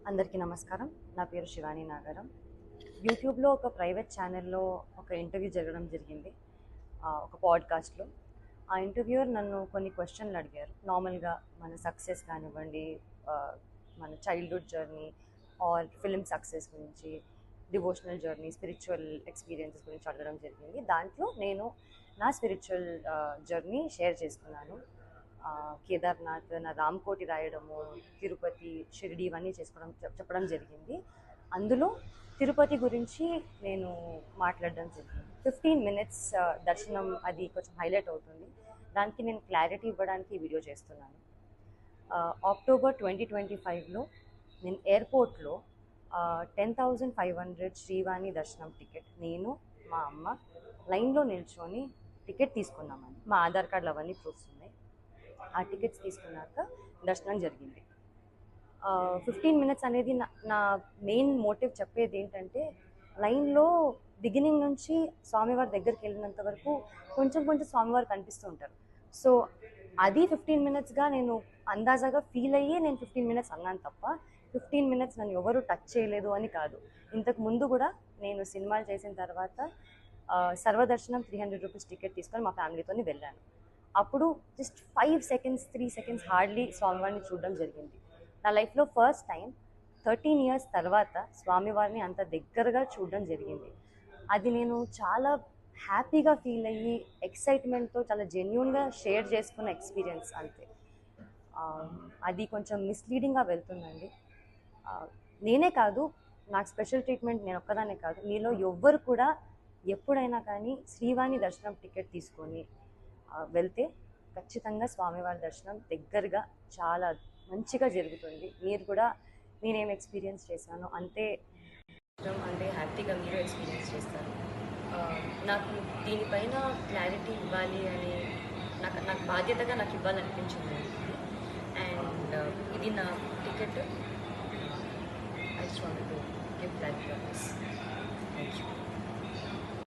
అందరికీ నమస్కారం. నా పేరు శివాని నాగరం. యూట్యూబ్‌లో ఒక ప్రైవేట్ ఛానల్‌లో ఒక ఇంటర్వ్యూ జరగడం జరిగింది. ఒక పాడ్‌కాస్ట్‌లో. ఆ ఇంటర్వ్యూయర్ నన్ను కొన్ని క్వెషన్‌లు అడిగారు. నార్మల్‌గా మన సక్సెస్ కానివ్వండి, మన childhood journey or film success గురించి, డివోషనల్ జర్నీ, స్పిరిచువల్ ఎక్స్‌పీరియన్సెస్ గురించి అడగడం జరిగింది. దాంట్లో నేను నా స్పిరిచువల్ జర్నీ షేర్ చేసుకున్నాను. కేదార్నాథ్, నా రామ్కోటి రాయడము, తిరుపతి, షిరిడి ఇవన్నీ చెప్పడం జరిగింది. అందులో తిరుపతి గురించి నేను మాట్లాడడం జరిగింది. 15 మినిట్స్ దర్శనం అది కొంచెం హైలైట్ అవుతుంది. దానికి నేను క్లారిటీ ఇవ్వడానికి ఈ వీడియో చేస్తున్నాను. అక్టోబర్ 2025లో నేను ఎయిర్పోర్ట్లో 10,500 శ్రీవాణి దర్శనం టికెట్ నేను మా అమ్మ లైన్లో నిల్చొని టికెట్ తీసుకున్నామని. మా ఆధార్ కార్డులు అవన్నీ ప్రూఫ్స్ ఉన్నాయి. ఆ టికెట్స్ తీసుకున్నాక దర్శనం జరిగింది. 15 మినిట్స్ అనేది నా మెయిన్ మోటివ్ చెప్పేది ఏంటంటే, లైన్లో బిగినింగ్ నుంచి స్వామివారి దగ్గరికి వెళ్ళినంత వరకు కొంచెం కొంచెం స్వామివారు కనిపిస్తూ ఉంటారు. సో అది 15 మినిట్స్గా నేను అందాజాగా ఫీల్ అయ్యి నేను 15 మినిట్స్ అన్నాను తప్ప 15 మినిట్స్ నన్ను ఎవరు టచ్ చేయలేదు అని కాదు. ఇంతకు ముందు కూడా నేను సినిమాలు చేసిన తర్వాత సర్వదర్శనం 300 రూపీస్ టికెట్ తీసుకొని మా ఫ్యామిలీతో వెళ్ళాను. అప్పుడు జస్ట్ 5 సెకండ్స్ 3 సెకండ్స్ హార్డ్లీ స్వామివారిని చూడడం జరిగింది. నా లైఫ్లో ఫస్ట్ టైం 13 ఇయర్స్ తర్వాత స్వామివారిని అంత దగ్గరగా చూడడం జరిగింది. అది నేను చాలా హ్యాపీగా ఫీల్ అయ్యి ఎక్సైట్మెంట్తో చాలా జెన్యూన్గా షేర్ చేసుకున్న ఎక్స్పీరియన్స్ అంతే. అది కొంచెం మిస్లీడింగ్గా వెళ్తుందండి. నేనే కాదు, నాకు స్పెషల్ ట్రీట్మెంట్ నేను ఒక్కదానే కాదు, మీలో ఎవ్వరు కూడా ఎప్పుడైనా కానీ శ్రీవాణి దర్శనం టికెట్ తీసుకొని వెళ్తే ఖచ్చితంగా స్వామివారి దర్శనం దగ్గరగా చాలా మంచిగా జరుగుతుంది. మీరు కూడా నేనేం ఎక్స్పీరియన్స్ చేశానో అంతే హ్యాపీగా మీరు ఎక్స్పీరియన్స్ చేస్తారు. నాకు దీనిపైన క్లారిటీ ఇవ్వాలి అని నాకు బాధ్యతగా నాకు ఇవ్వాలనిపించింది. అండ్ ఇది నా ticket. I just want to give that thank you.